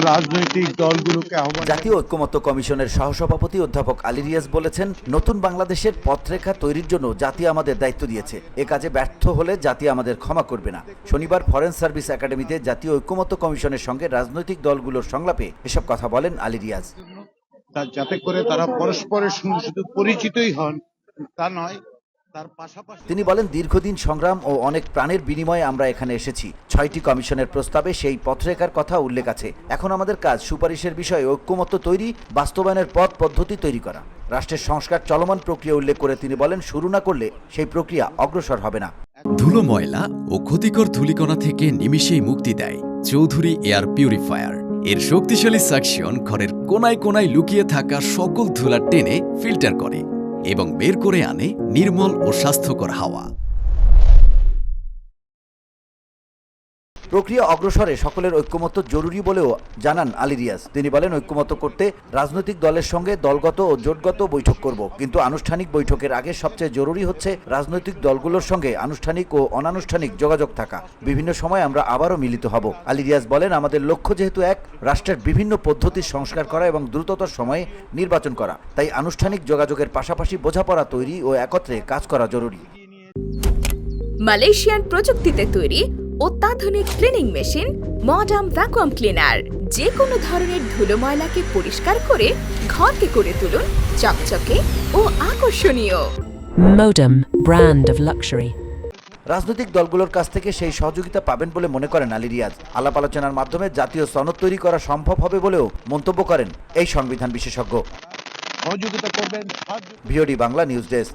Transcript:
রাজনৈতিক দলগুলোকে আহ্বান। জাতীয় ঐক্যমত্য কমিশনের সহসভাপতি অধ্যাপক আলী রিয়াজ বলেছেন, নতুন বাংলাদেশের পথরেখা তৈরির জন্য জাতি আমাদের দায়িত্ব দিয়েছে। এ কাজে ব্যর্থ হলে জাতি আমাদের ক্ষমা করবে না। শনিবার ফরেন সার্ভিস একাডেমিতে জাতীয় ঐক্যমত্য কমিশনের সঙ্গে রাজনৈতিক দলগুলোর সংলাপে এসব কথা বলেন আলী রিয়াজ। যাতে করে তারা পরস্পরের সঙ্গে শুধু পরিচিতই হন তা নয়, তার পাশাপাশি তিনি বলেন, দীর্ঘদিন সংগ্রাম ও অনেক প্রাণের বিনিময়ে আমরা এখানে এসেছি। 6টি কমিশনের প্রস্তাবে সেই পথরেখার কথা উল্লেখ আছে। এখন আমাদের কাজ সুপারিশের বিষয়ে ঐক্যমত্য তৈরি, বাস্তবায়নের পথ পদ্ধতি তৈরি করা। রাষ্ট্রের সংস্কার চলমান প্রক্রিয়া উল্লেখ করে তিনি বলেন, শুরু না করলে সেই প্রক্রিয়া অগ্রসর হবে না। ধুলো, ময়লা ও ক্ষতিকর ধূলিকণা থেকে নিমিষেই মুক্তি দেয় চৌধুরী এয়ার পিউরিফায়ার। এর শক্তিশালী সাকশন ঘরের কোনায় কোনায় লুকিয়ে থাকা সকল ধুলা টেনে ফিল্টার করে এবং বের করে আনে নির্মল ও স্বাস্থ্যকর হাওয়া। প্রক্রিয়া অগ্রসরে সকলের ঐক্যমত্য জরুরি বলেও জানান আলী রিয়াজ। তিনি বলেন, ঐক্যমত্য করতে রাজনৈতিক দলের সঙ্গে দলগত ও জোটগত বৈঠক করব, কিন্তু আনুষ্ঠানিক বৈঠকের আগে সবচেয়ে জরুরি হচ্ছে রাজনৈতিক দলগুলোর সঙ্গে আনুষ্ঠানিক ও অনানুষ্ঠানিক যোগাযোগ থাকা। বিভিন্ন সময় আমরা আবারও মিলিত হব। আলী রিয়াজ বলেন, আমাদের লক্ষ্য যেহেতু এক, রাষ্ট্রের বিভিন্ন পদ্ধতির সংস্কার করা এবং দ্রুততর সময়ে নির্বাচন করা, তাই আনুষ্ঠানিক যোগাযোগের পাশাপাশি বোঝাপড়া তৈরি ও একত্রে কাজ করা জরুরি। মালয়েশিয়ান প্রযুক্তিতে তৈরি অত্যাধুনিক cleaning machine modern vacuum cleaner যে কোনো ধরনের ধুলো ময়লাকে পরিষ্কার করে ঘরকে করে তুলুন চকচকে ও আকর্ষণীয়। Modem, brand of luxury. রাজনৈতিক দলগুলোর কাছ থেকে সেই সহযোগিতা পাবেন বলে মনে করেন আলী রিয়াজ। আলাপ আলোচনার মাধ্যমে জাতীয় সনদ তৈরি করা সম্ভব হবে বলেও মন্তব্য করেন এই সংবিধান বিশেষজ্ঞ। সহযোগিতা করবেন। VOD Bangla news desk.